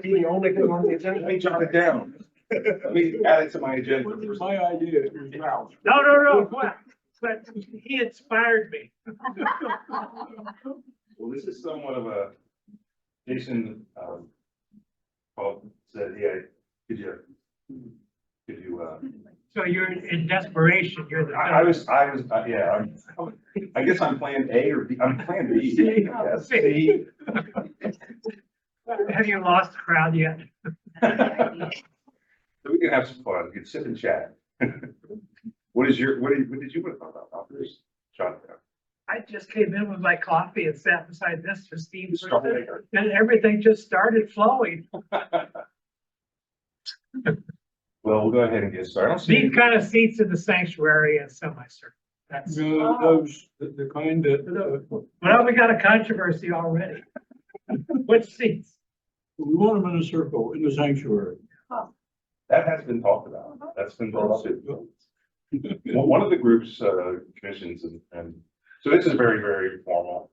The only thing on the agenda. Let me jot it down. Let me add it to my agenda. My idea is Ralph. No, but he inspired me. Well, this is somewhat of a, Jason, said, yeah, could you, So you're in desperation, you're the. I was, yeah, I guess I'm plan A or B, I'm plan B. Yes, C. Have you lost the crowd yet? So we can have some fun, we can sit and chat. What did you want to talk about first, Jonathan? I just came in with my coffee and sat beside Mr. Steve, Strawberry. and everything just started flowing. Well, we'll go ahead and get started. I don't see These kind of seats in the sanctuary and semi-circle. That's, Those, the kind that, well, we got a controversy already. Which seats? we want them in a circle in the sanctuary. That has been talked about. That's been brought up. Well, one of the group's commissions, and so this is very, very formal.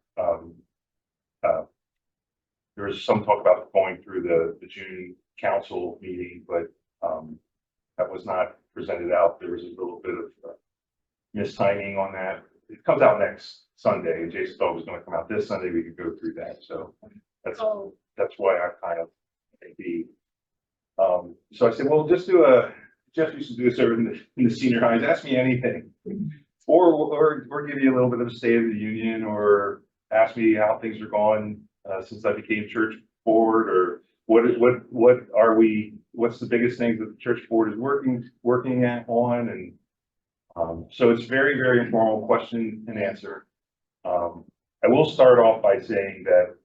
There was some talk about going through the June council meeting, but that was not presented out. There was a little bit of mistiming on that. It comes out next Sunday, and Jason thought it was going to come out this Sunday. We could go through that. So that's why I kind of maybe. So I said, well, just do Jeff used to do this over in the senior highs, ask me anything. Or give you a little bit of a state of the union, or ask me how things are going since I became church board, or what are we, what's the biggest things that the church board is working on, and so it's very, very informal question and answer. I will start off by saying that,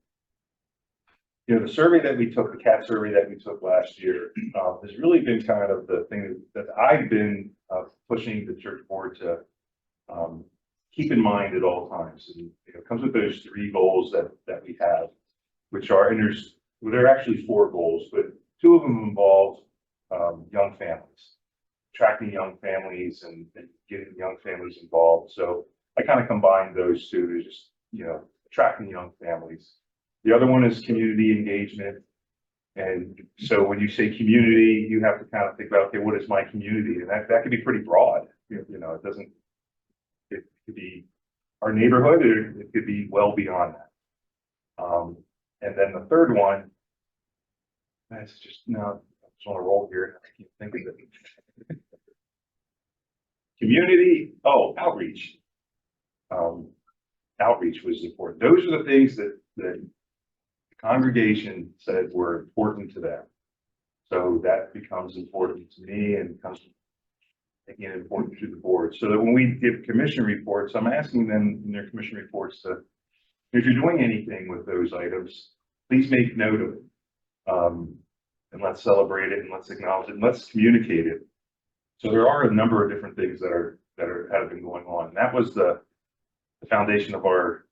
you know, the survey that we took, the CAT survey that we took last year, has really been kind of the thing that I've been pushing the church board to keep in mind at all times. And it comes with those 3 goals that we have, which are, and there are actually 4 goals, but 2 of them involve young families, attracting young families and getting young families involved. So I kind of combined those 2 to just, you know, attracting young families. The other one is community engagement. And so when you say community, you have to kind of think about, okay, what is my community? And that could be pretty broad. You know, it could be our neighborhood, or it could be well beyond that. And then the third one, that's just, no, I just want to roll here. I can't think of it. Community, outreach. Outreach was important. Those are the things that the congregation said were important to them. So that becomes important to me, and becomes, again, important to the board. So that when we give commission reports, I'm asking them in their commission reports to, if you're doing anything with those items, please make note of it. And let's celebrate it, and let's acknowledge it, and let's communicate it. So there are a number of different things that have been going on. And that was the foundation of our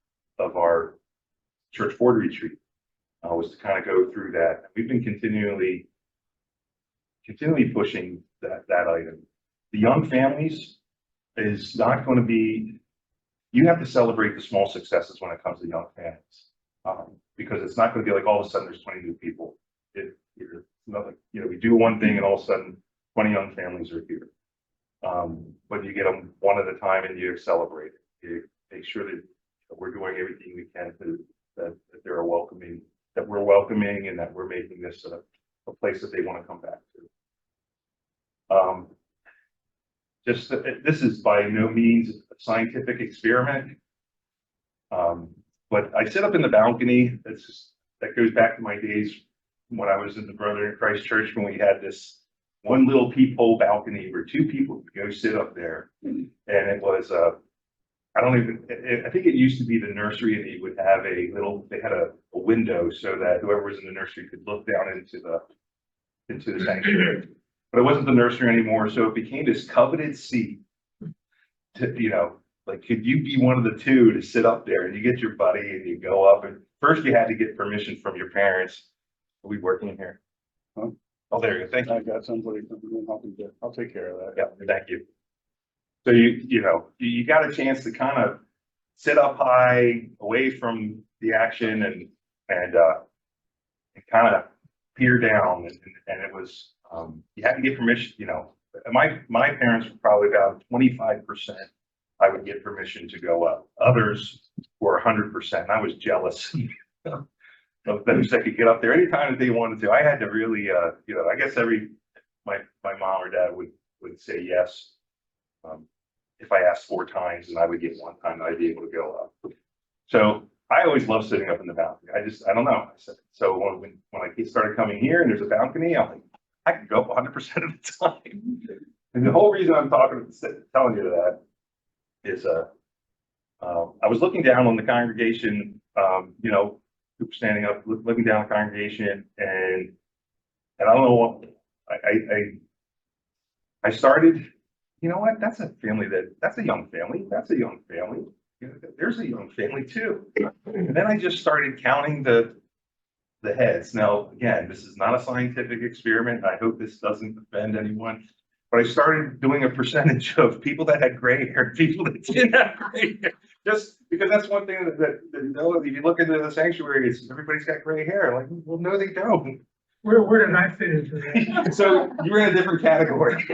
church board retreat, was to kind of go through that. We've been continually pushing that item. The young families is not going to be, you have to celebrate the small successes when it comes to young families, because it's not going to be like all of a sudden there's 20 new people. It's not like, you know, we do one thing and all of a sudden 20 young families are here. But you get them one at a time and you celebrate it. You make sure that we're doing everything we can that they're welcoming, that we're welcoming, and that we're making this a place that they want to come back to. This is by no means a scientific experiment, but I sit up in the balcony. That goes back to my days when I was in the Brother in Christ Church, when we had this one little peephole balcony where 2 people could go sit up there, and it was I think it used to be the nursery, and you would have they had a window so that whoever was in the nursery could look down into the sanctuary. But it wasn't the nursery anymore, so it became this coveted seat to, you know, like, could you be one of the 2 to sit up there, and you get your buddy and you go up, and first you had to get permission from your parents. Are we working here? Huh? Oh, there you go. Thank you. I got somebody, I'll take care of that. Yeah, thank you. So you got a chance to kind of sit up high, away from the action, and kind of peer down, and it was, you had to get permission, you know. My parents were probably about 25%. I would get permission to go up. Others were 100%. I was jealous of those that could get up there anytime that they wanted to. I had to really, you know, I guess my mom or dad would say yes. If I asked 4 times, and I would get 1 time, I'd be able to go up. So I always loved sitting up in the balcony. I don't know. So when I started coming here and there's a balcony, I'm like, I can go up 100% of the time. And the whole reason I'm telling you that is, I was looking down on the congregation, you know, standing up, looking down the congregation, and I don't know what I started. You know what? That's a family that's a young family. That's a young family. You know, there's a young family too. And then I just started counting the heads. Now, again, this is not a scientific experiment. I hope this doesn't offend anyone. But I started doing a percentage of people that had gray hair, people that didn't have gray hair. Just because that's one thing that you know, if you look into the sanctuary, it's everybody's got gray hair. Like, well, no, they don't. Where did I fit into that? So you're in a different category.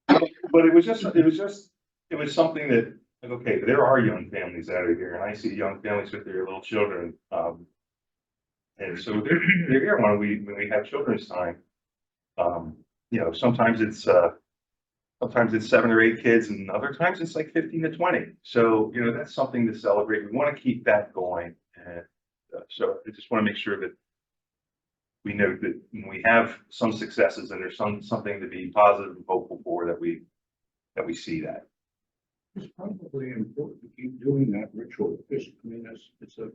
But it was something that, like, okay, there are young families that are here, and I see young families with their little children. And so they're here when we have children's time. You know, sometimes it's 7 or 8 kids, and other times it's like 15 to 20. So, you know, that's something to celebrate. We want to keep that going. And so I just want to make sure that we know that when we have some successes and there's something to be positive and hopeful for, that we see that. It's probably important to keep doing that ritual, because, I mean, it's a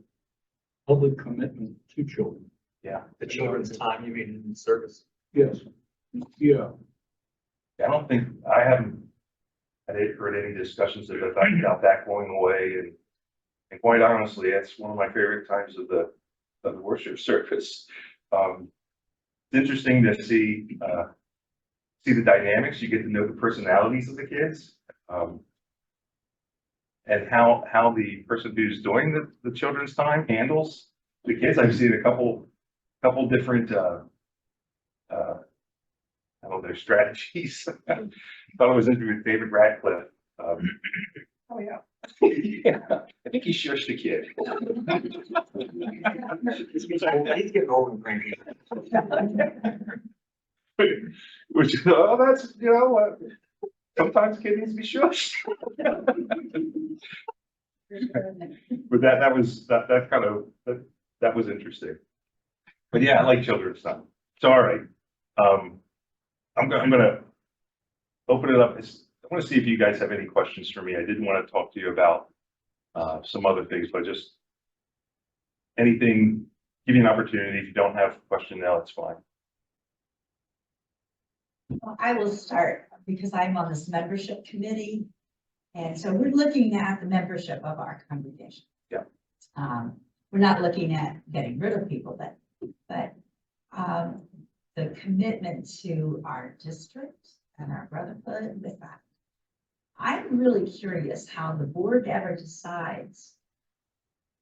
public commitment to children. Yeah. The children's time, you mean in service? Yes, yeah. I haven't heard any discussions about that going away, and quite honestly, that's one of my favorite times of the worship service. It's interesting to see the dynamics. You get to know the personalities of the kids, and how the person who's doing the children's time handles the kids. I've seen a couple different I don't know, their strategies. Thought it was interesting with David Radcliffe. Oh yeah. Yeah, I think he shushed the kid. He's getting old and cranky. Which, oh, that's, you know what, sometimes kids need to be shushed. But that was interesting. But yeah, I like children's stuff. So, all right. I'm gonna open it up. I want to see if you guys have any questions for me. I didn't want to talk to you about some other things, but just anything, give you an opportunity. If you don't have a question now, it's fine. Well, I will start because I'm on this membership committee. And so we're looking at the membership of our congregation. Yeah. We're not looking at getting rid of people, but the commitment to our district and our brotherhood with that. I'm really curious how the board ever decides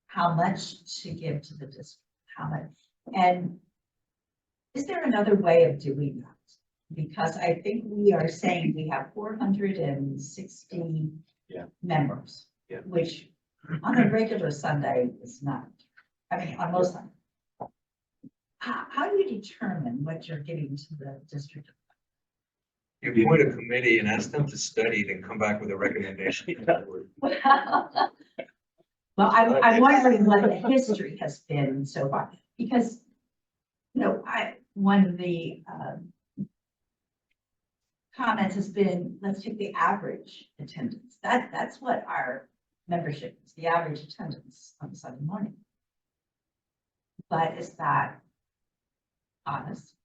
how much to give to the district, how much, and is there another way of doing that? Because I think we are saying we have 460 members, which on a regular Sunday is not, I mean, on most Sundays. How do you determine what you're giving to the district? You appoint a committee and ask them to study, then come back with a recommendation. Well, I'm wondering what the history has been so far, because, you know, one of the comments has been, let's take the average attendance. That's what our membership is, the average attendance on Sunday morning. But is that honest?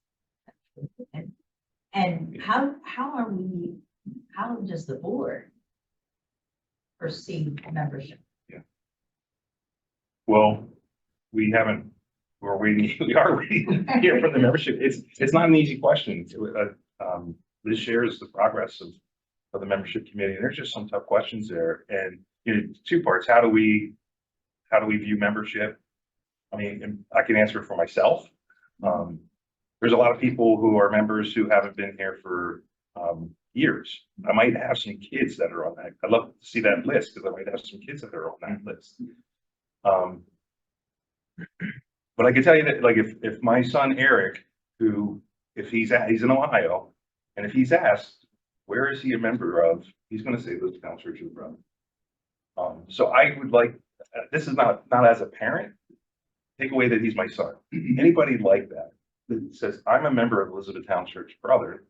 And how does the board perceive membership? Well, we are waiting to hear from the membership. It's not an easy question. This shares the progress of the membership committee, and there's just some tough questions there. And, you know, 2 parts. How do we view membership? I mean, and I can answer for myself. There's a lot of people who are members who haven't been here for, years. I might have some kids that are on that. I'd love to see that list because I might have some kids that are on that list. But I can tell you that, like, if my son Eric, who, if he's in Ohio, and if he's asked, where is he a member of? He's going to say Elizabethtown Church of the Brethren. So I would like, this is not as a parent, take away that he's my son. Anybody like that says, I'm a member of Elizabethtown Church Brethren,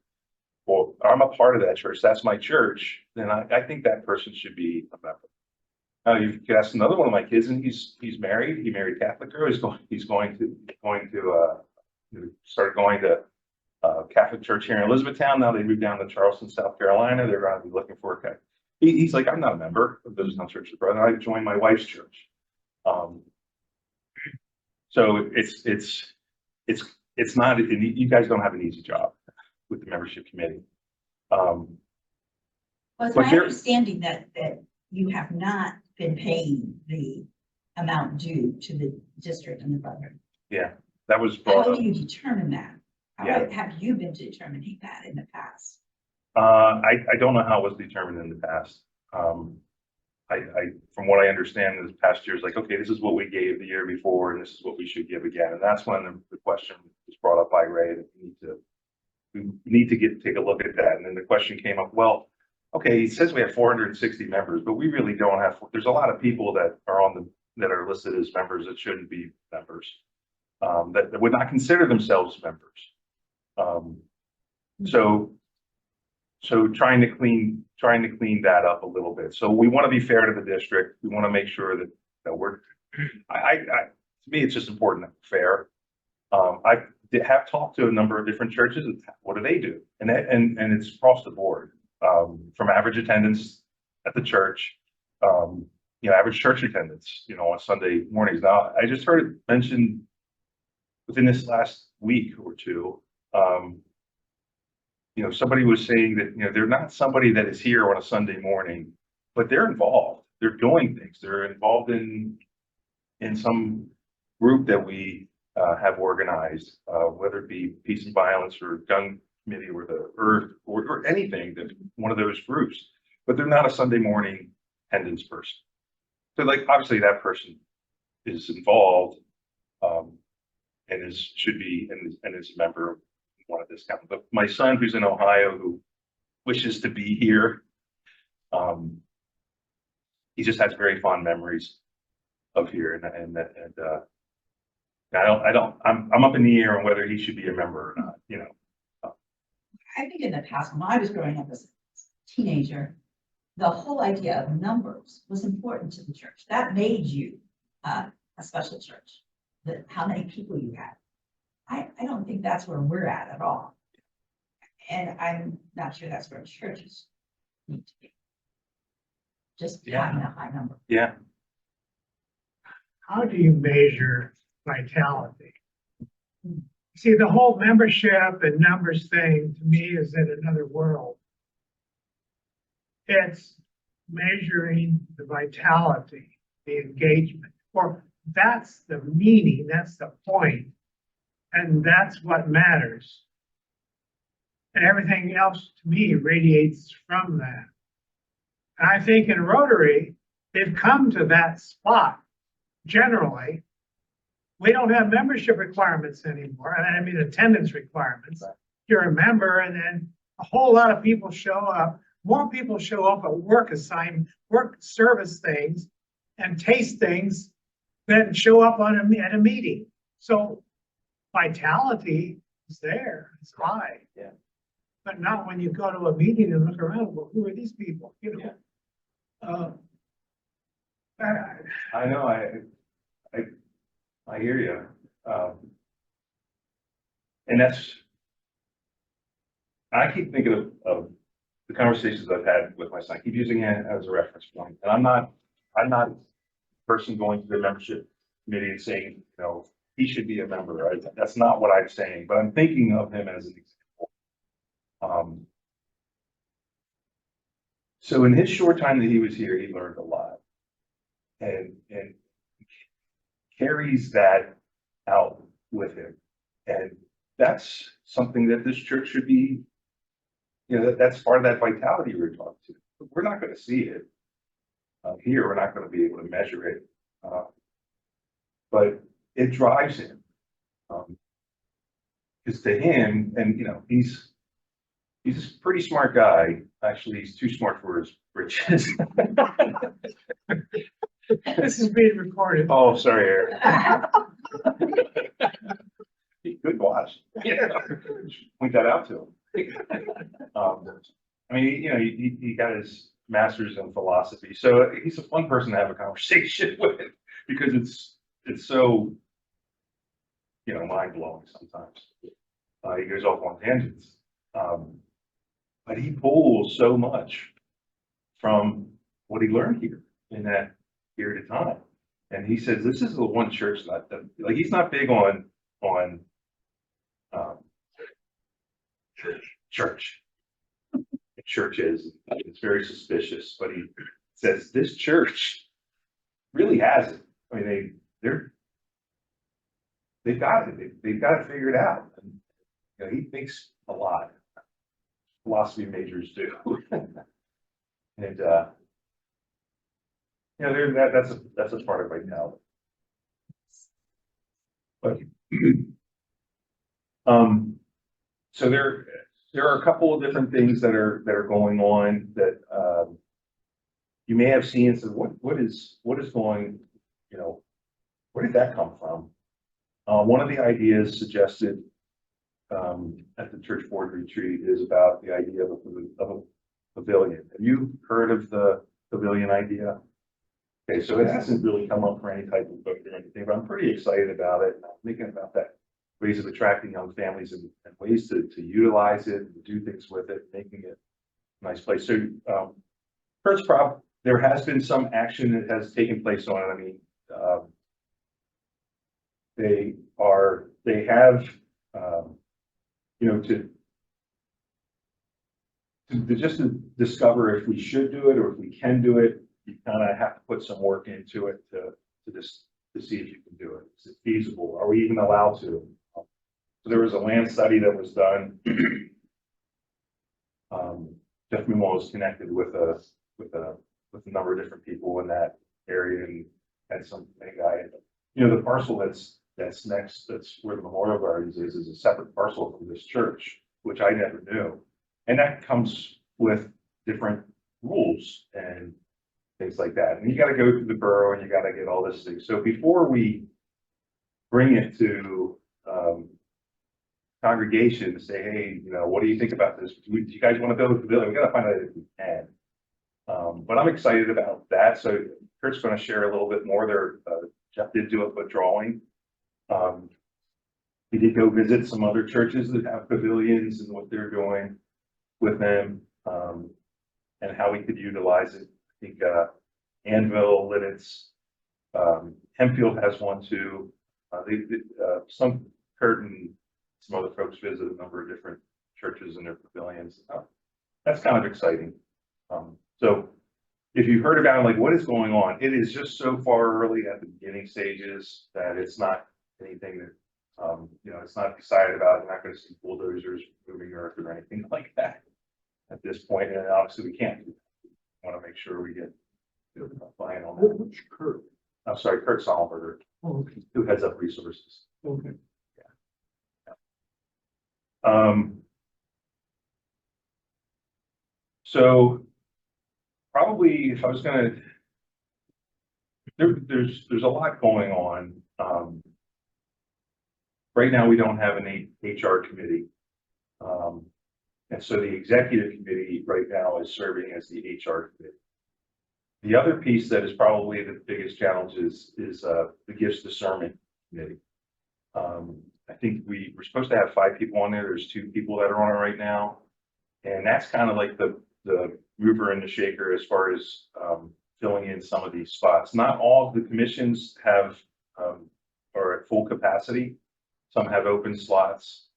or I'm a part of that church, that's my church, then I think that person should be a member. Now, you could ask another one of my kids, and he's married. He married a Catholic girl. He's going to start going to Catholic church here in Elizabethtown. Now they moved down to Charleston, South Carolina. They're going to be looking for a Catholic. He's like, I'm not a member of Elizabethtown Church of the Brethren. I joined my wife's church. So it's not. You guys don't have an easy job with the membership committee. Well, it's my understanding that you have not been paying the amount due to the district and the brethren. Yeah, that was How brought up. do you determine that? How Yeah. have you been determining that in the past? I don't know how it was determined in the past. From what I understand, this past year is like, okay, this is what we gave the year before, and this is what we should give again. And that's when the question was brought up by Ray that we need to take a look at that. And then the question came up, well, okay, he says we have 460 members, but we really don't have. There's a lot of people that are listed as members that shouldn't be members, that would not consider themselves members. So trying to clean that up a little bit. So we want to be fair to the district. We want to make sure that we're. To me, it's just important that we're fair. I have talked to a number of different churches. And what do they do? And it's across the board, from average attendance at the church, average church attendance, on Sunday mornings. Now, I just heard it mentioned within this last week or two. Somebody was saying that, they're not somebody that is here on a Sunday morning, but they're involved. They're doing things. They're involved in some group that we have organized, whether it be Peace and Violence or Gun Committee or the Earth or anything, that one of those groups, but they're not a Sunday morning attendance person. So, like, obviously that person is involved, and should be and is a member of one of this council. But my son, who's in Ohio, who wishes to be here, he just has very fond memories of here, and I'm up in the air on whether he should be a member or not. I think in the past, when I was growing up as a teenager, the whole idea of numbers was important to the church. That made you a special church, how many people you had. I don't think that's where we're at all. And I'm not sure that's where churches need to be. Just having a high number. Yeah. How do you measure vitality? See, the whole membership and numbers thing to me is in another world. It's measuring the vitality, the engagement, or that's the meaning, that's the point. And that's what matters. And everything else to me radiates from that. And I think in Rotary, they've come to that spot. Generally, we don't have membership requirements anymore. I mean, attendance requirements. Right. You're a member, and then a whole lot of people show up. More people show up at work service things and taste things than show up at a meeting. So vitality is there, it's high. Yeah. But not when you go to a meeting and look around, well, who are these people? Yeah. I I know. I hear you. And I keep thinking of the conversations I've had with my son. I keep using it as a reference point. And I'm not a person going to the membership committee and saying, he should be a member. That's not what I'm saying, but I'm thinking of him as an example. So in his short time that he was here, he learned a lot. And carries that out with him. And that's something that this church should be, that's part of that vitality we're talking to. We're not going to see it here. We're not going to be able to measure it, but it drives him. Because to him, and he's a pretty smart guy. Actually, he's too smart for his britches. This is being recorded. Oh, sorry, Eric. Good watch. Point that out to him. I mean, he got his master's in philosophy, so he's a fun person to have a conversation with because it's so, mind blowing sometimes. He goes off on tangents, but he pulls so much from what he learned here in that period of time. And he says this is the one church that like he's not big on church. Churches, it's very suspicious, but he says this church really has it. I mean, they've got it. They've got it figured out. And, he thinks a lot. Philosophy majors do. And that's a part of vitality. But so there are a couple of different things that are going on that you may have seen and said, what is going, where did that come from? One of the ideas suggested at the church board retreat is about the idea of a pavilion. Have you heard of the pavilion idea? Okay, so it hasn't really come up for any type of book or anything, but I'm pretty excited about it. I'm thinking about that, ways of attracting young families and ways to utilize it and do things with it, making it a nice place. So Kurt's Prop, there has been some action that has taken place on it. I mean, they have, to discover if we should do it or if we can do it, you kind of have to put some work into it to see if you can do it. Is it feasible? Are we even allowed to? So there was a land study that was done. Jeff Mimo was connected with a number of different people in that area and had some guy. The parcel that's next, that's where the Memorial Gardens is a separate parcel from this church, which I never knew. And that comes with different rules and things like that. And you got to go through the borough and you got to get all this thing. So before we bring it to congregation to say, hey, what do you think about this? Do you guys want to build a pavilion? We got to find out if we can. But I'm excited about that. So Kurt's going to share a little bit more there. Jeff did do a drawing. He did go visit some other churches that have pavilions and what they're doing with them, and how we could utilize it. I think Anvil, Linnets, Hempfield has one too. Some Kurt and some other folks visit a number of different churches and their pavilions. That's kind of exciting. So if you've heard about like what is going on, it is just so far early at the beginning stages that it's not anything that it's not excited about. You're not going to see bulldozers moving earth or anything like that at this point. And obviously we can't do that. We want to make sure we get buy-in on that. Which Kurt? I'm sorry, Kurt Sollenberger, Oh, okay. who heads up resources. Okay. So probably if I was gonna, there's a lot going on. Right now we don't have an HR committee. And so the executive committee right now is serving as the HR committee. The other piece that is probably the biggest challenge is the gifts discernment committee. I think we're supposed to have 5 people on there. There's 2 people that are on it right now. And that's kind of like the mover and the shaker as far as filling in some of these spots. Not all of the commissions have are at full capacity. Some have open slots.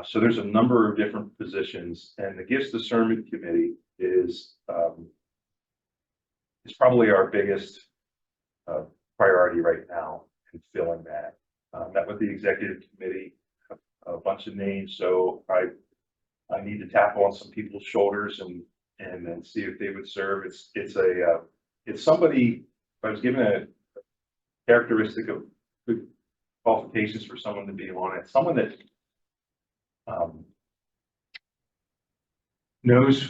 So there's a number of different positions, and the gifts discernment committee is probably our biggest priority right now. and filling that. Met with the executive committee, a bunch of names, so I need to tap on some people's shoulders and then see if they would serve. It's somebody, if I was given a characteristic of good qualifications for someone to be on it, someone that knows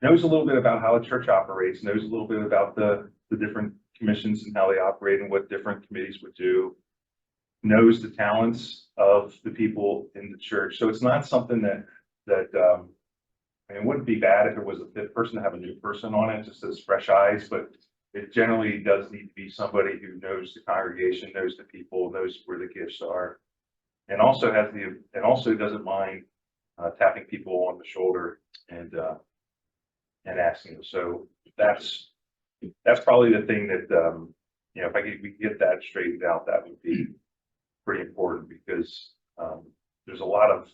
a little bit about how a church operates, knows a little bit about the different commissions and how they operate and what different committees would do, knows the talents of the people in the church. So it's not something that I mean, it wouldn't be bad if it was a fifth person to have a new person on it, just as fresh eyes, but it generally does need to be somebody who knows the congregation, knows the people, knows where the gifts are, and also doesn't mind tapping people on the shoulder and asking them. So that's probably the thing that you know, if we could get that straightened out, that would be pretty important, because there's a lot of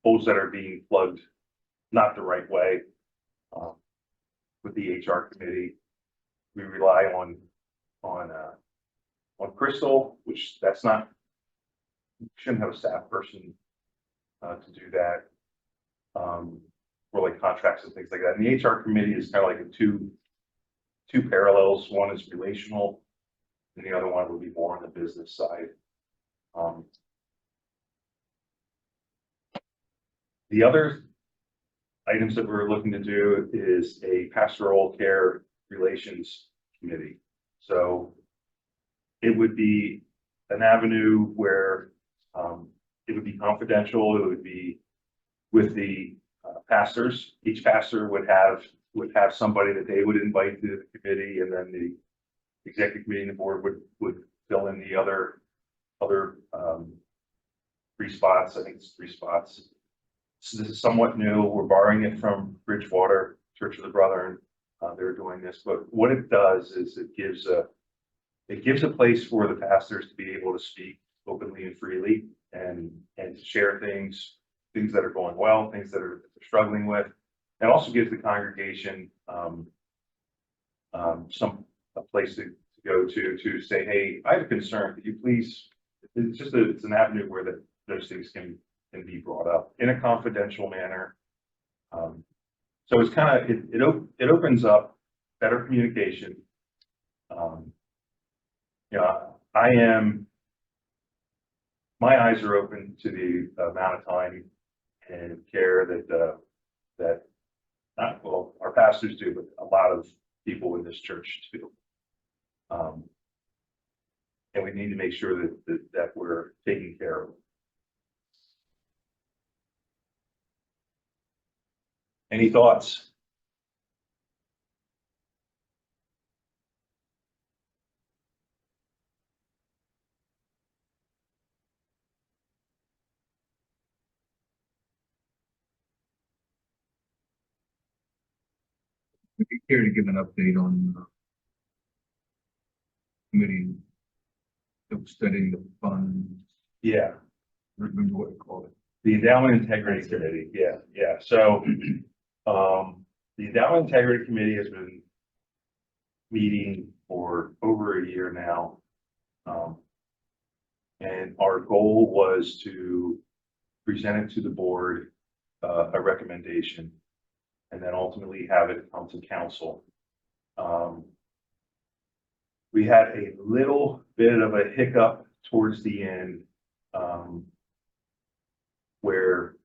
holes that are being plugged not the right way. With the HR committee, we rely on Crystal, which that's not, shouldn't have a staff person to do that. For like contracts and things like that. And the HR committee is kind of like two parallels. One is relational, and the other one would be more on the business side. The other items that we're looking to do is a pastoral care relations committee. So it would be an avenue where it would be confidential. It would be with the pastors. Each pastor would have somebody that they would invite to the committee, and then the executive committee and the board would fill in the other 3 spots. I think it's 3 spots. So this is somewhat new. We're borrowing it from Bridgewater Church of the Brethren. They're doing this, but what it does is it gives a place for the pastors to be able to speak openly and freely and to share things that are going well, things that they're struggling with, and also gives the congregation a place to go to say, hey, I have a concern. Could you please? It's an avenue where those things can be brought up in a confidential manner. So it's kind of it opens up better communication. My eyes are open to the amount of time and care that our pastors do, but a lot of people in this church do. And we need to make sure that we're taking care of them. Any thoughts? Would you care to give an update on committee that was studying the fund? Yeah. Remember what you called it? The Endowment Integrity Committee, yeah. So, the Endowment Integrity Committee has been meeting for over a year now. And our goal was to present it to the board, a recommendation, and then ultimately have it come to council. We had a little bit of a hiccup towards the end, where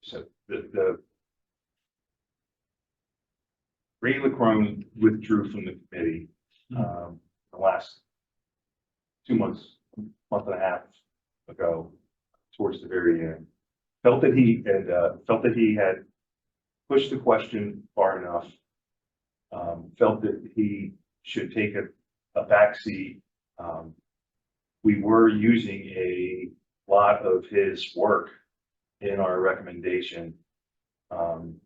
so the Ray Lacrone withdrew from the committee the last 2 months, month and a half ago, towards the very end. Felt that he had pushed the question far enough. Felt that he should take a backseat. We were using a lot of his work in our recommendation. And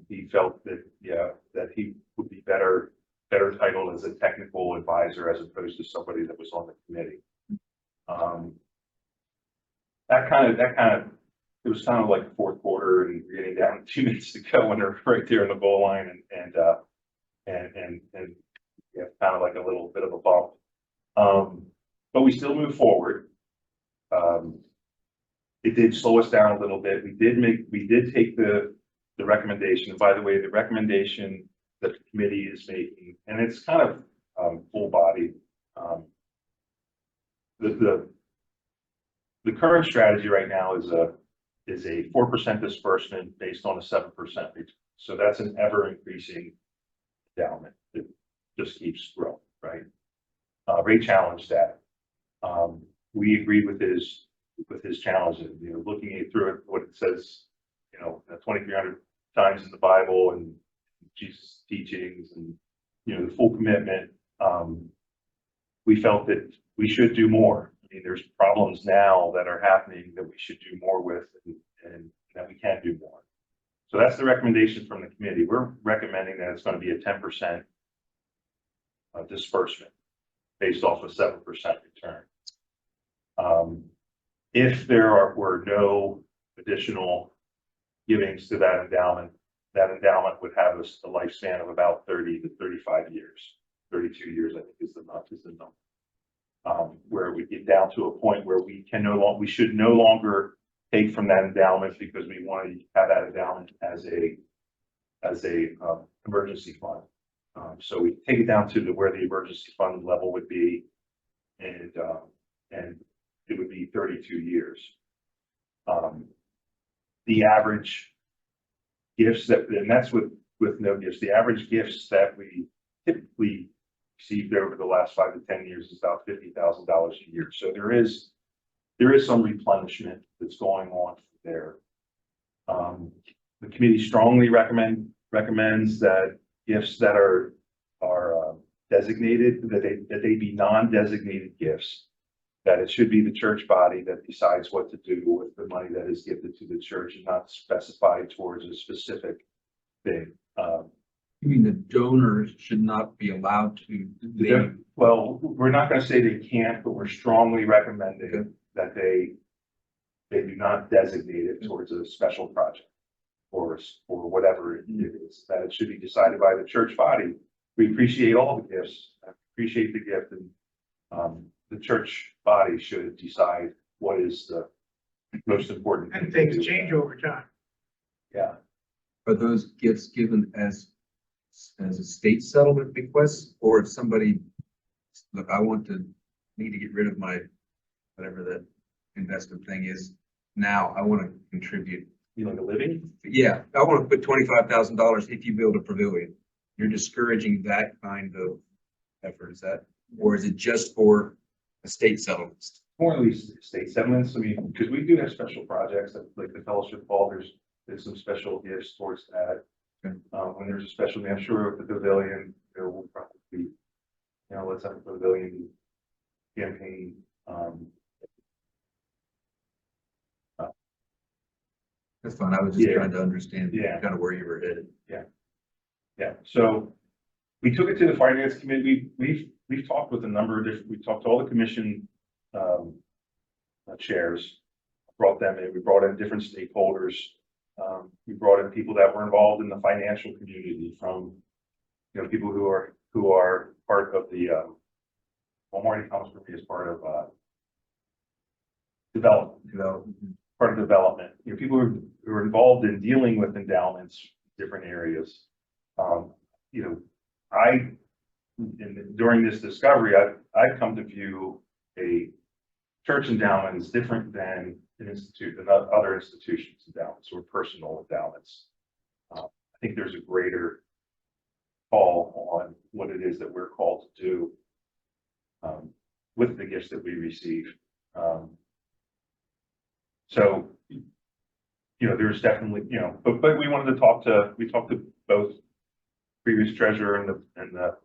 he felt that, that he would be better titled as a technical advisor as opposed to somebody that was on the committee. It was kind of like the 4th quarter and we're getting down 2 minutes to go and they're right there in the goal line and yeah, kind of like a little bit of a bump. But we still move forward. It did slow us down a little bit. We did take the recommendation. And by the way, the recommendation that the committee is making, and it's kind of full body. The current strategy right now is a 4% disbursement based on a 7% return. So that's an ever increasing endowment. It just keeps growing, right? Ray challenged that. We agreed with his challenges, looking through it, what it says, 2,300 times in the Bible and Jesus' teachings and, the full commitment. We felt that we should do more. I mean, there's problems now that are happening that we should do more with and that we can do more. So that's the recommendation from the committee. We're recommending that it's going to be a 10% disbursement based off a 7% return. If there were no additional givings to that endowment would have a lifespan of about 30 to 35 years. 32 years, I think, is the number. Where we get down to a point where we should no longer take from that endowment because we want to have that endowment as a emergency fund. So we take it down to where the emergency fund level would be, and it would be 32 years. The average gifts and that's with no gifts, the average gifts that we typically received over the last 5 to 10 years is about $50,000 a year. So there is some replenishment that's going on there. The committee strongly recommends that gifts that are designated, that they be non-designated gifts, that it should be the church body that decides what to do with the money that is gifted to the church and not specified towards a specific thing. You mean the donors should not be allowed to? Well, we're not going to say they can't, but we're strongly recommending that they do not designate it towards a special project or whatever it is, that it should be decided by the church body. We appreciate all the gifts, appreciate the gift, and the church body should decide what is the most important. And things change over time. Yeah. Are those gifts given as a state settlement bequest, or if somebody, look, need to get rid of my, whatever that investment thing is, now I want to contribute. You like a living? Yeah, I want to put $25,000 if you build a pavilion. You're discouraging that kind of effort, is that, or is it just for estate settlements? More at least state settlements. I mean, because we do have special projects like the Fellowship Hall. There's some special gifts towards that. Okay. When there's a special, I'm sure with the pavilion, there will probably be, let's have a pavilion campaign. That's fine. I was just Yeah. trying to understand Yeah. kind of where you were headed. Yeah, so we took it to the finance committee. We've talked with a number of different, we talked to all the commission chairs, brought them in, we brought in different stakeholders. We brought in people that were involved in the financial community from, people who are part of the, well, Marty comes from me as part of development, part of development, people who are involved in dealing with endowments, different areas. During this discovery, I've come to view a church endowment as different than than other institutions endowments or personal endowments. I think there's a greater call on what it is that we're called to do with the gifts that we receive. So, there's definitely, but we wanted to we talked to both previous treasurer and the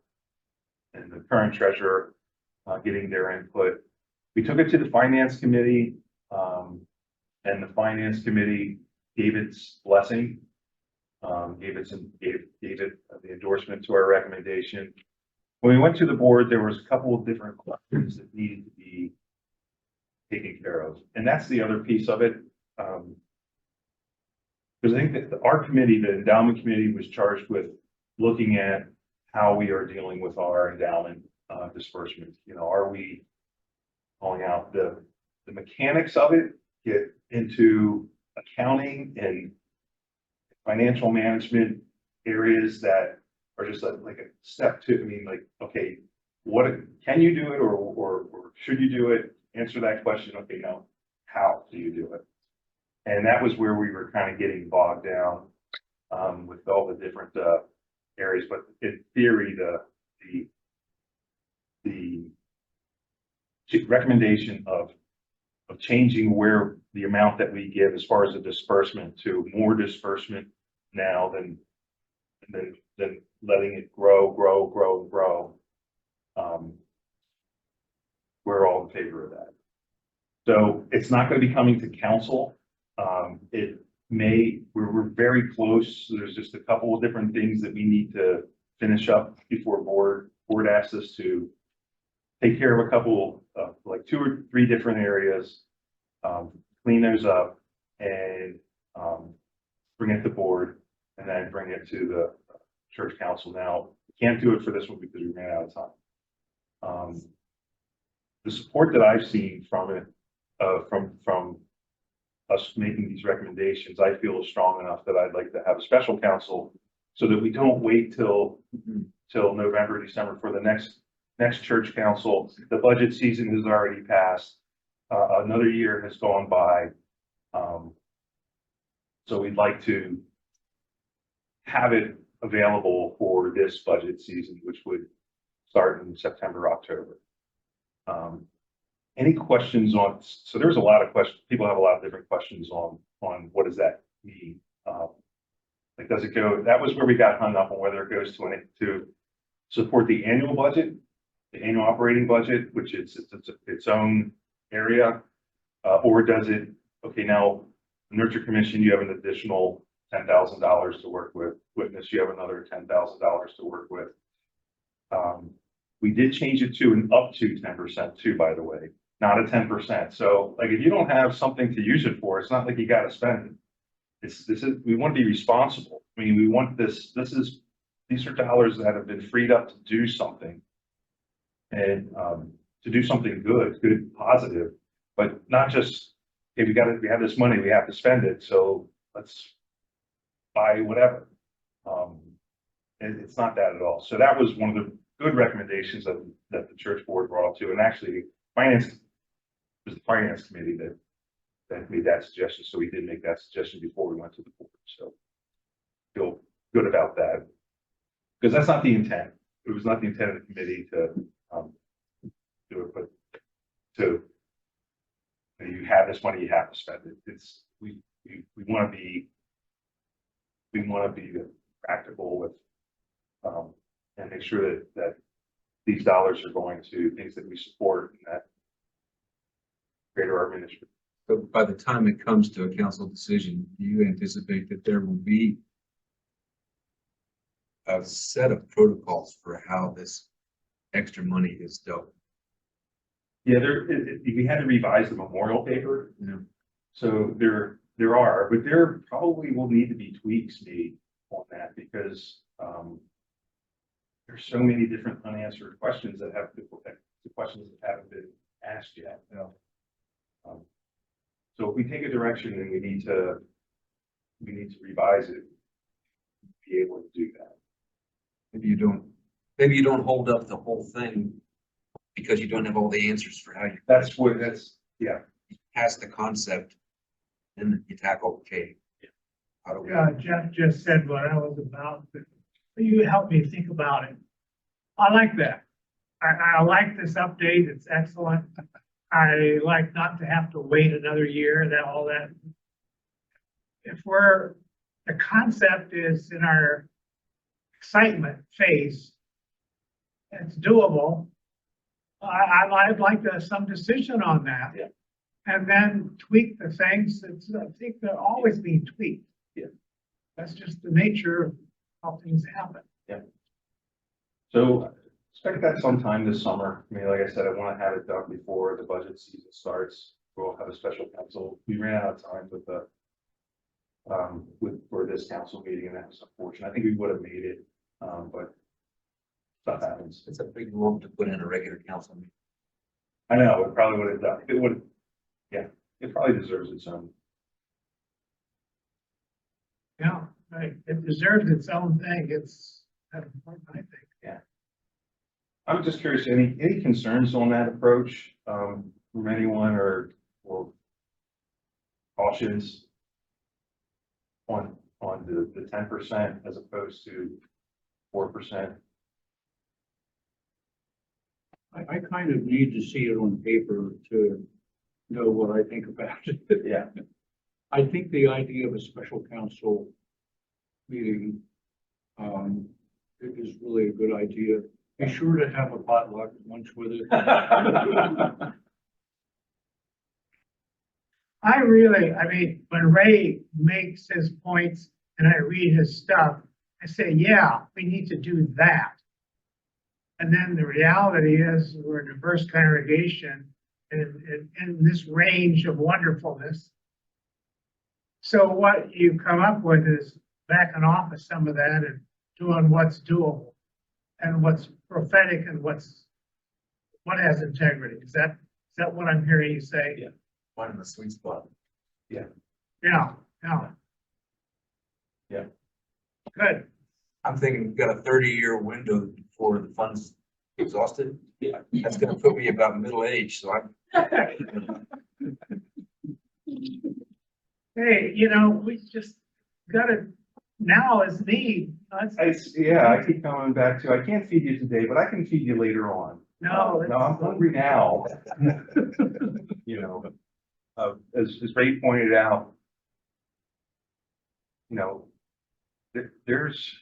current treasurer, getting their input. We took it to the finance committee, and the finance committee gave its blessing, gave it the endorsement to our recommendation. When we went to the board, there was a couple of different questions that needed to be taken care of, and that's the other piece of it. Because I think that our committee, the endowment committee, was charged with looking at how we are dealing with our endowment disbursement. You know, are we calling out the mechanics of it, get into accounting and financial management areas that are just like a step two. I mean, like, okay, what can you do it or should you do it? Answer that question. Okay, now how do you do it? And that was where we were kind of getting bogged down with all the different areas. But in theory, the recommendation of changing where the amount that we give as far as the disbursement to more disbursement now than letting it grow. We're all in favor of that. So it's not going to be coming to council. We're very close. There's just a couple of different things that we need to finish up before board asks us to take care of a couple of like 2 or 3 different areas, clean those up and bring it to board and then bring it to the church council. Now, we can't do it for this one because we ran out of time. The support that I've seen from it, from us making these recommendations, I feel is strong enough that I'd like to have a special council so that we don't wait till November, December for the next church council. The budget season has already passed. Another year has gone by. So we'd like to have it available for this budget season, which would start in September, October. Any questions on, so there's a lot of questions, people have a lot of different questions on what does that mean? Like, does it go, that was where we got hung up on whether it goes to support the annual budget, the annual operating budget, which it's its own area, or does it, okay, now the Nurture Commission, you have an additional $10,000 to work with. Witness, you have another $10,000 to work with. We did change it to an up to 10% too, by the way, not a 10%. So like, if you don't have something to use it for, it's not like you got to spend it. We want to be responsible. I mean, we want these are dollars that have been freed up to do something and to do something good, positive, but not just, hey, we have this money, we have to spend it. So let's buy whatever. And it's not that at all. So that was one of the good recommendations that the church board brought up to, and actually it was the finance committee that made that suggestion. So we did make that suggestion before we went to the board. So feel good about that because that's not the intent. It was not the intent of the committee to do it, but you have this money, you have to spend it. We want to be practical with and make sure that these dollars are going to things that we support and that greater our ministry. So by the time it comes to a council decision, do you anticipate that there will be a set of protocols for how this extra money is dealt? Yeah, we had to revise the memorial paper. Yeah. So there are, but there probably will need to be tweaks made on that because there's so many different unanswered questions that the questions that haven't been asked yet. You know? So if we take a direction and we need to revise it, be able to do that. Maybe you don't hold up the whole thing because you don't have all the answers for how you Yeah. pass the concept and you tackle, okay, how do we? Jeff just said what I was about, but you helped me think about it. I like that. I like this update. It's excellent. I like not to have to wait another year, all that. If the concept is in our excitement phase, it's doable. I'd like some decision on that. Yeah. And then tweak the things I think they'll always be tweaked. Yeah. That's just the nature of how things happen. So expect that sometime this summer. I mean, like I said, I want to have it done before the budget season starts. We'll have a special council. We ran out of time with for this council meeting, and that was unfortunate. I think we would have made it, but stuff happens. It's a big lump to put in a regular council meeting. I know, it probably would have done, it would, yeah, it probably deserves its own. Yeah, right. It deserves its own thing. It's, that important, I think. I'm just curious, any concerns on that approach, from anyone or cautions on the 10% as opposed to 4%? I kind of need to see it on paper to know what I think about it. Yeah. I think the idea of a special council meeting, is really a good idea. Be sure to have a potluck lunch with it. I mean, when Ray makes his points and I read his stuff, I say, yeah, we need to do that. And then the reality is we're a diverse congregation in this range of wonderfulness. So what you come up with is backing off of some of that and doing what's doable and what's prophetic and what has integrity. Is that what I'm hearing you say? Yeah. Finding the sweet spot. Yeah, yeah. Yeah. Good. I'm thinking we've got a 30-year window before the funds exhausted. Yeah. That's gonna put me about middle age, so I'm. Hey, we just gotta, now is need. I keep coming back to, I can't feed you today, but I can feed you later on. No. No, I'm hungry now. You know, as Ray pointed out, there's,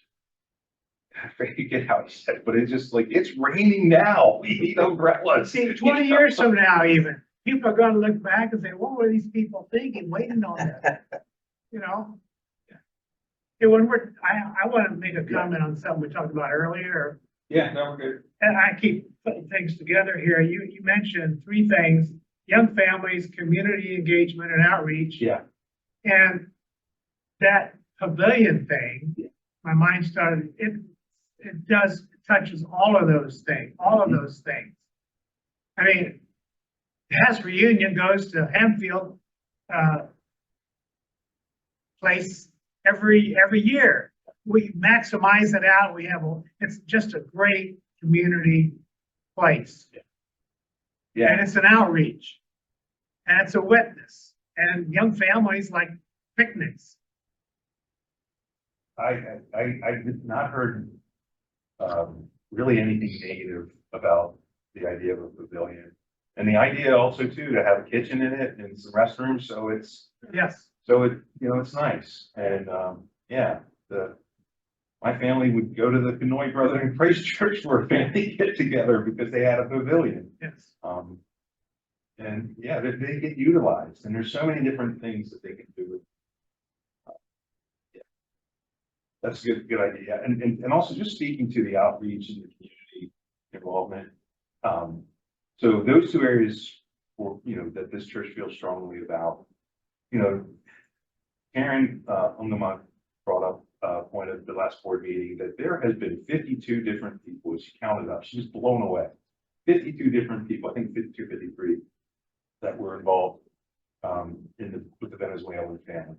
I forget how he said it, but it's just like, it's raining now. We need umbrellas. See, 20 years from now even, people are gonna look back and say, what were these people thinking, waiting on that? Hey, I want to make a comment on something we talked about earlier, Yeah, no, we're good. and I keep putting things together here. You mentioned three things: young families, community engagement, and outreach. Yeah. And that pavilion thing, my mind started, it touches all of those things, I mean, Has Reunion goes to Hempfield, place every year. We maximize it out. It's just a great community place. Yeah. And it's an outreach. And it's a witness. And young families like picnics. I did not heard, really anything negative about the idea of a pavilion. And the idea also too, to have a kitchen in it and some restrooms, so it's nice. And, my family would go to the Canoy Brethren Praise Church for a family get together because they had a pavilion. Yes. They get utilized, and there's so many different things that they can do. That's a good idea. And also just speaking to the outreach and the community involvement. So those two areas that this church feels strongly about, Karen, Ungamont brought up point of the last board meeting that there has been 52 different people. She counted up. She was blown away. 52 different people, I think 52, 53 that were involved with the Venezuelan family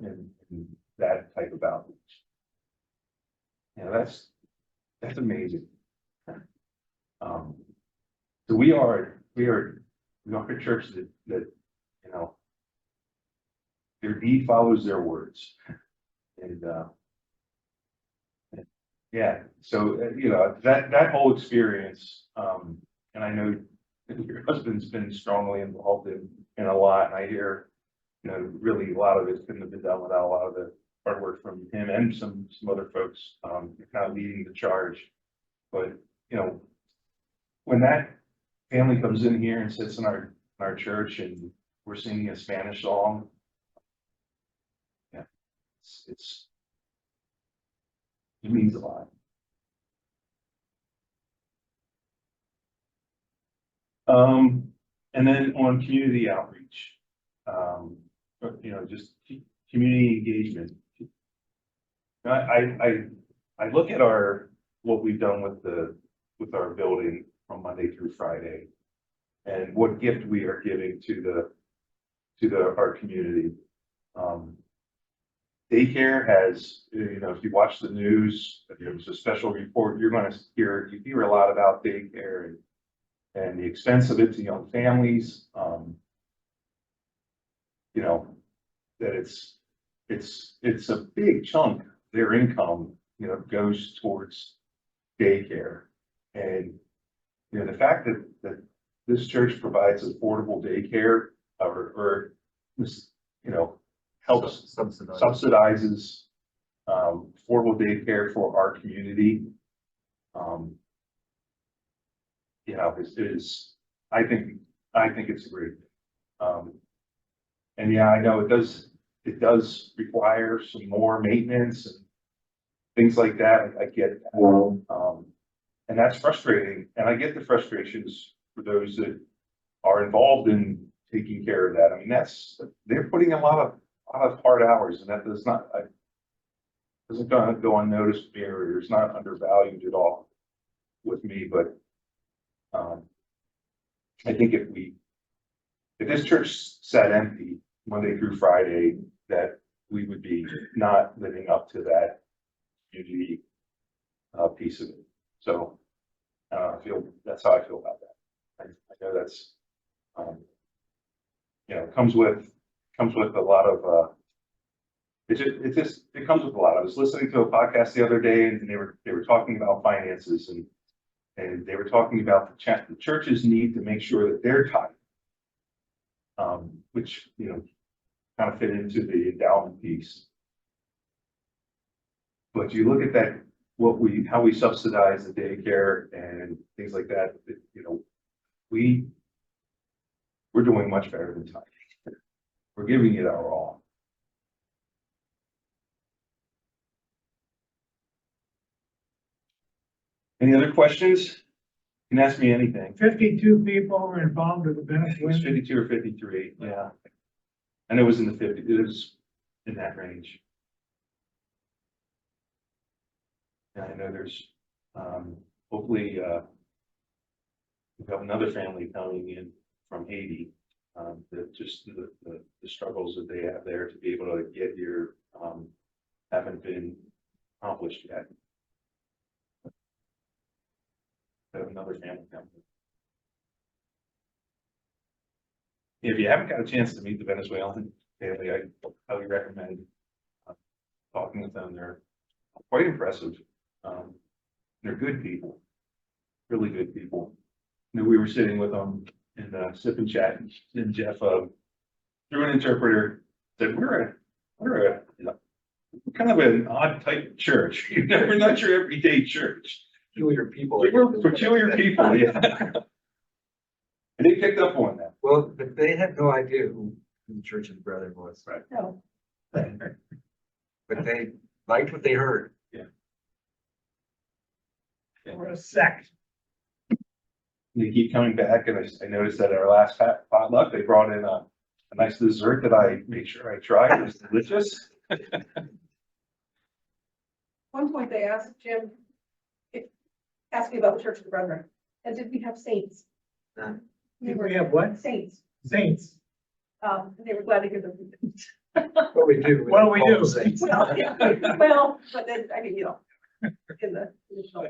in that type of outreach. That's amazing. So we are a church that their deed follows their words. And so that whole experience, and I know your husband's been strongly involved in a lot, and I hear, really a lot of it couldn't have been done without a lot of the hard work from him and some other folks, kind of leading the charge. But, when that family comes in here and sits in our church and we're singing a Spanish song, it means a lot. And then on community outreach, just community engagement. I look at our what we've done with our building from Monday through Friday. And what gift we are giving to our community. Daycare has, if you watch the news, if there's a special report, you're gonna you hear a lot about daycare and the expense of it to young families. That it's a big chunk of their income, goes towards daycare. And, the fact that this church provides affordable daycare or helps Subsidized. subsidizes affordable daycare for our community. I think it's great. And yeah, I know it does require some more maintenance and things like that. I get that. And that's frustrating. And I get the frustrations for those that are involved in taking care of that. I mean, they're putting a lot of hard hours, and that doesn't go unnoticed here. It's not undervalued at all with me, but I think if this church sat empty Monday through Friday, that we would be not living up to that community piece of it. So that's how I feel about that. I know that's comes with a lot of it comes with a lot. I was listening to a podcast the other day, and they were talking about finances, and they were talking about the church's need to make sure that they're tight, which kind of fit into the endowment piece. But you look at that, how we subsidize the daycare and things like that. We're doing much better than tithing. We're giving it our all. Any other questions? You can ask me anything. 52 people were involved with the It was benefit. 52 or 53, yeah. And it was in the 50, it was in that range. And I know there's, hopefully, we've got another family coming in from Haiti. That just the struggles that they have there to be able to get here, haven't been accomplished yet. We have another family coming. If you haven't got a chance to meet the Venezuelan family, I highly recommend talking with them. They're quite impressive. They're good people, really good people. We were sitting with them and sip and chat, and Jeff through an interpreter said, "We're kind of an odd type of church. We're not your everyday church. Peculiar people. We're peculiar people." Yeah. And they picked up on that. Well, but they had no idea who the Church of the Brethren was. Right. No, But they liked what they heard. We're a sect. They keep coming back, and I noticed that at our last potluck, they brought in a nice dessert that I made sure I tried. It was delicious. One point they asked Jim, asked me about the Church of the Brethren, and did we have saints? None. Did we have what? Saints, Saints. and they were glad to hear them. What we do. What do we do? Well, yeah, well, but then, I mean, in the original.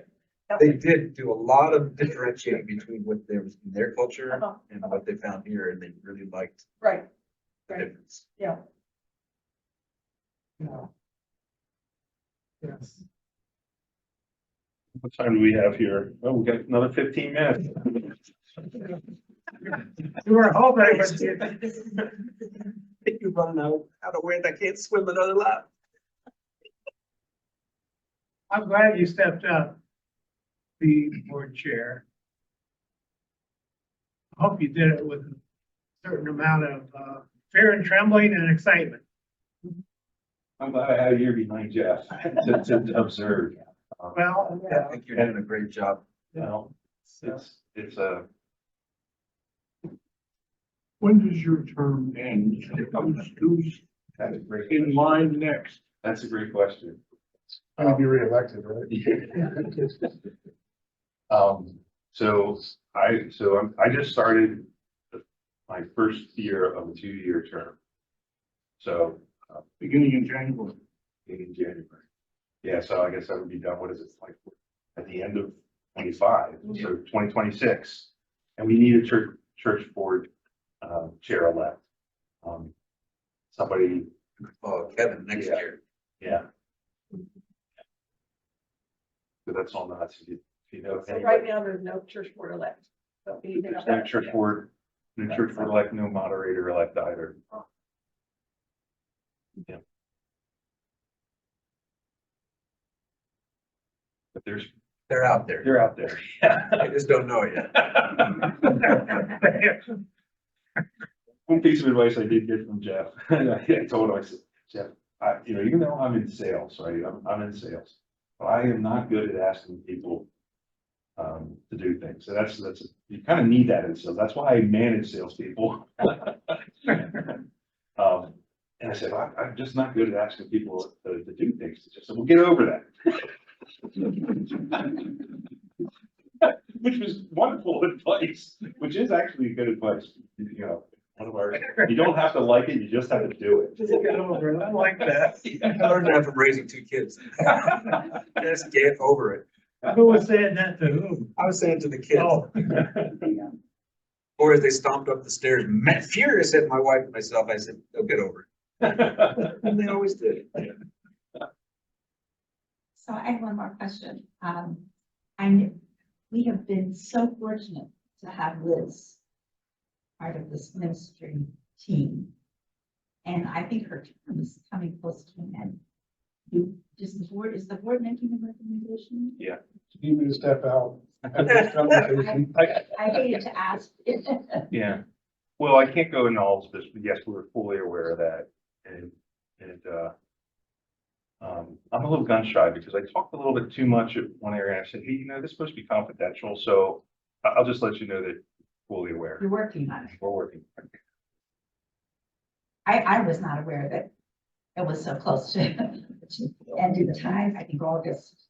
They did do a lot of differentiating between what there was in their culture Uh-huh, and what they found here, and they really liked Right, the Right. difference. yeah. No. Yes. What time do we have here? Oh, we got another 15 minutes. We were hoping it was. You run out of wind, I can't swim another lap. I'm glad you stepped up, the board chair. I hope you did it with a certain amount of fear and trembling and excitement. I'm glad I had a year behind Jeff to observe. Well, I think you're doing a great job. It's a, When does your term end? Who's that's a great, in line next? that's a great question. Gonna be reelected, right? I just started my first year of a 2-year term. So, Beginning in January. in January. Yeah, so I guess I would be done, what is it, like, at the end of 25, so 2026. And we need a church board, chair-elect. Somebody, Oh, Kevin, next Yeah. year. yeah. So that's all not, if you know. So right now, there's no church board elect. So we need to know There's no that. church board, no church board elect, no moderator elect either. Yeah. But They're out there. they're out there. Yeah. I just don't know it yet. One piece of advice I did get from Jeff, I told him, I said, Jeff, even though I'm in sales, right, I'm in sales, but I am not good at asking people to do things. So that's, you kind of need that in sales. That's why I manage salespeople. And I said, I'm just not good at asking people to do things. She said, well, get over that. Which was wonderful advice, which is actually good advice, you don't have to like it, you just have to do it. Just get over it. I like that. I learned that from raising 2 kids. Just get over it. Who was saying that to whom? I was saying to the kids, Oh. or as they stomped up the stairs, furious at my wife and myself, I said, they'll get over it. And they always did. So I have one more question. We have been so fortunate to have Liz part of this ministry team. And I think her term is coming close to an end. Is the board making a recommendation? Need me to step out. I hated to ask. Yeah, well, I can't go into all of this, but yes, we're fully aware of that, and I'm a little gun shy because I talked a little bit too much at one area, and I said, hey, this is supposed to be confidential, so I'll just let you know that fully aware, You're working on it. we're working. I was not aware that it was so close to ending the time. I think August,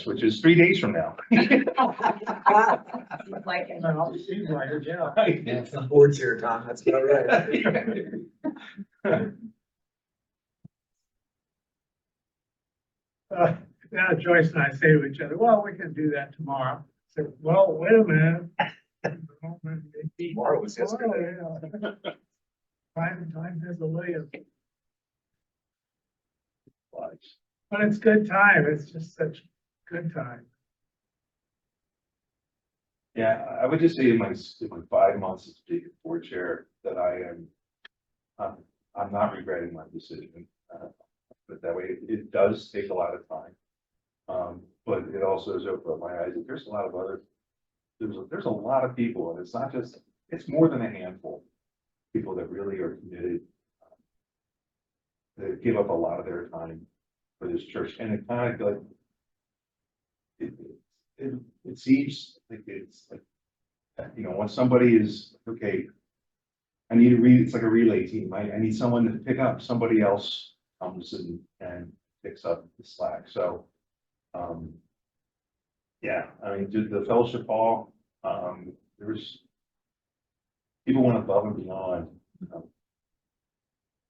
which is 3 days from now. like, Seems like it, yeah. Yeah, some boards here, Tom, that's about right. Now Joyce and I say to each other, well, we can do that tomorrow. I said, well, wait a minute. Tomorrow was yesterday. Time has a way of. But it's good time. It's just such good time. Yeah, I would just say in my 5 months as being board chair that I'm not regretting my decision. But that way, it does take a lot of time. But it also has opened my eyes. There's a lot of there's a lot of people, and it's not just, it's more than a handful of people that really are committed. They give up a lot of their time for this church, and it kind of like, it seems like it's like, when somebody is, okay, I need it's like a relay team. I need someone to pick up, somebody else comes and picks up the slack. So, yeah, I mean, the fellowship hall, there was, people went above and beyond,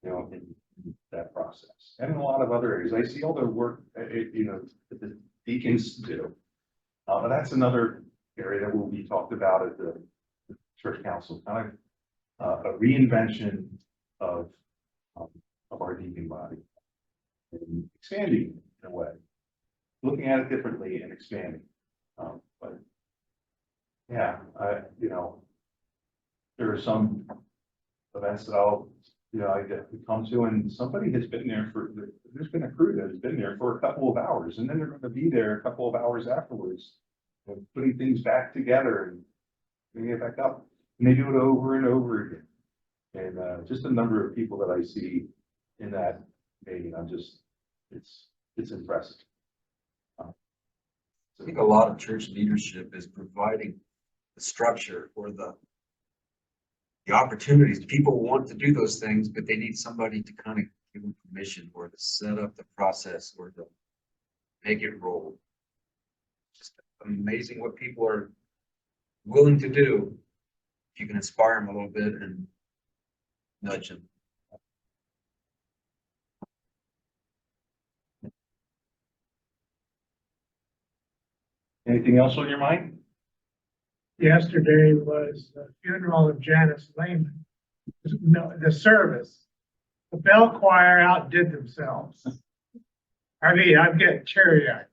in that process. And in a lot of other areas, I see all the work, that the deacons do. But that's another area that will be talked about at the church council, kind of a reinvention of our deacon body and expanding in a way, looking at it differently and expanding. But yeah, there are some events that I get to come to, and somebody has been there there's been a crew that has been there for a couple of hours, and then they're going to be there a couple of hours afterwards, putting things back together and bringing it back up. And they do it over and over again. And just the number of people that I see in that meeting, it's impressive. I think a lot of church leadership is providing the structure or the opportunities. People want to do those things, but they need somebody to kind of give them permission or to set up the process or make it roll. Just amazing what people are willing to do. If you can inspire them a little bit and nudge them. Anything else on your mind? Yesterday was the funeral of Janice Lehman. No, the service. The bell choir outdid themselves. I mean, I'm getting teary-eyed.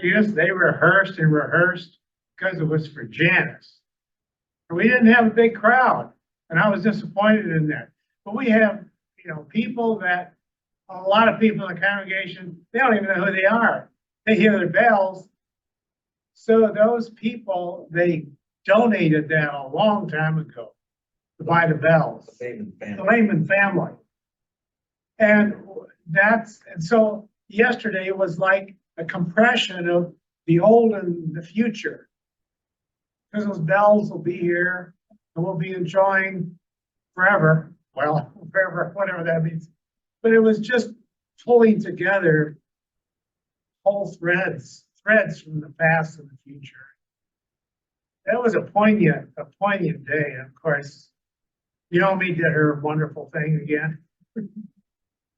Yes, they rehearsed and rehearsed because it was for Janice. And we didn't have a big crowd, and I was disappointed in that. But we have, people that, a lot of people in the congregation, they don't even know who they are. They hear the bells. So those people, they donated that a long time ago to buy the bells. The Lehman family. And so yesterday it was like a compression of the old and the future. Because those bells will be here and we'll be enjoying forever. Well, forever, whatever that means. But it was just pulling together whole threads from the past and the future. That was a poignant day. And of course, Naomi did her wonderful thing again.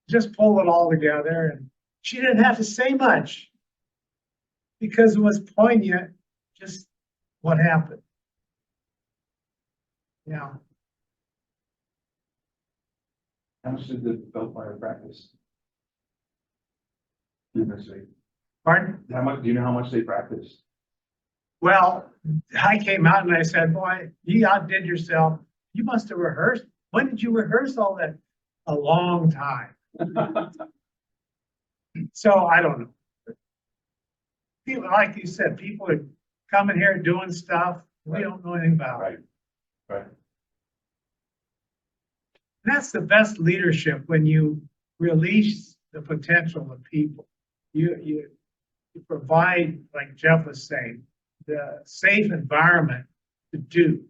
Just pull it all together, and she didn't have to say much because it was poignant, just what happened. Yeah. How much did the bell choir practice? Pardon? How much, do you know how much they practiced? Well, I came out and I said, boy, you outdid yourself. You must have rehearsed. When did you rehearse all that? A long time. So I don't know. People, like you said, people are coming here doing stuff we don't know anything about. Right, right. That's the best leadership, when you release the potential of people. You provide, like Jeff was saying, the safe environment to do.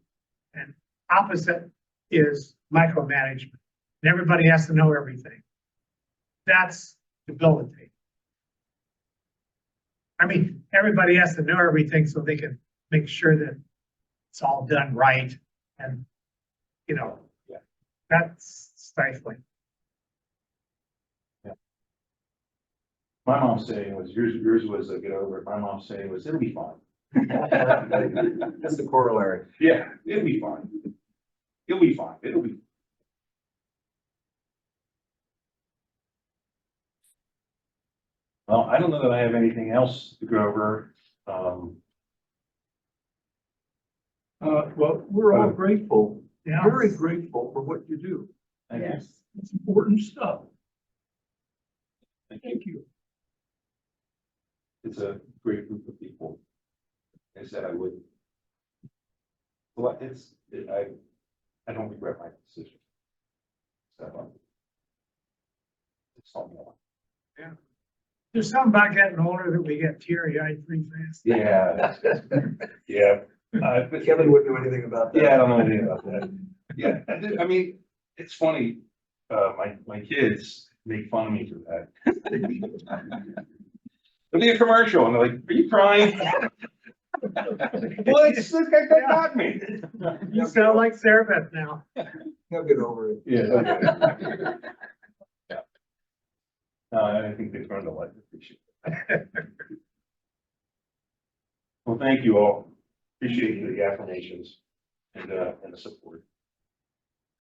And opposite is micromanagement. And everybody has to know everything. That's debilitating. I mean, everybody has to know everything so they can make sure that it's all done right. And, that's stifling. My mom's saying was, yours was a get over it. My mom's saying was, it'll be fine. That's the corollary. Yeah, it'll be fine. It'll be fine. It'll be. Well, I don't know that I have anything else to go over. Well, we're all grateful, Yeah. very grateful for what you do. Thank you. Yes. It's important stuff. Thank you. It's a great group of people. I said I would. Well, I don't regret my decision. So, it's all more. There's something about getting older that we get teary-eyed pretty fast. Yeah. Yeah. But Kevin wouldn't know anything about that. yeah, I don't know anything about that. Yeah, I mean, it's funny, my kids make fun of me for that. There'll be a commercial and they're like, are you crying? Well, it's this guy got me. You sound like Sarah Beth now. He'll get over it. Yeah. Okay. Yeah. No, I think they've learned a lot. Appreciate it. Well, thank you all. Appreciate the affirmations and the support.